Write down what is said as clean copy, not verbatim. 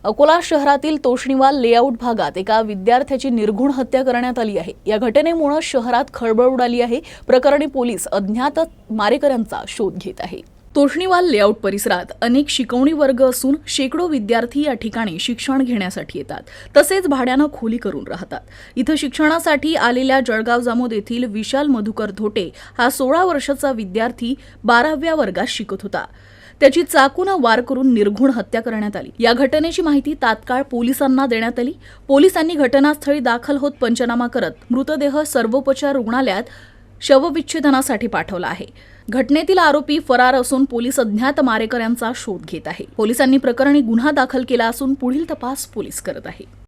अकोला शहरातील तोष्णीवाल लेआउट भागात एका विद्यार्थ्याची निर्घृण हत्या करण्यात आली आहे। या घटनेमुळे शहरात खळबळ उडाली आहे। प्रकरणी पोलीस अज्ञात मारेकऱ्यांचा शोध घेत आहे। तोष्णीवाल लेआउट परिसरात अनेक शिकवणी वर्ग असून शेकडो विद्यार्थी या ठिकाणी शिक्षण घेण्यासाठी येतात, तसेच भाड्यानं खोली करून राहतात। इथं शिक्षणासाठी आलेल्या जळगाव जामोद येथील विशाल मधुकर धोटे हा 16 वर्षाचा विद्यार्थी 12व्या वर्गात शिकत होता। त्याची चाकूने वार करून निर्घृण हत्या करण्यात आली। या घटनेची माहिती तात्काळ पोलिसांना देण्यात आली। पोलिसांनी घटनास्थळी दाखल होत पंचनामा करत मृतदेह सर्वोपचार रुग्णालयात शवविच्छेदनासाठी पाठवला आहे। घटनेतील आरोपी फरार असून पोलीस अज्ञात मारेकऱ्यांचा शोध घेत आहे। पोलिसांनी प्रकरणी गुन्हा दाखल केला असून पुढील तपास पोलीस करत आहेत।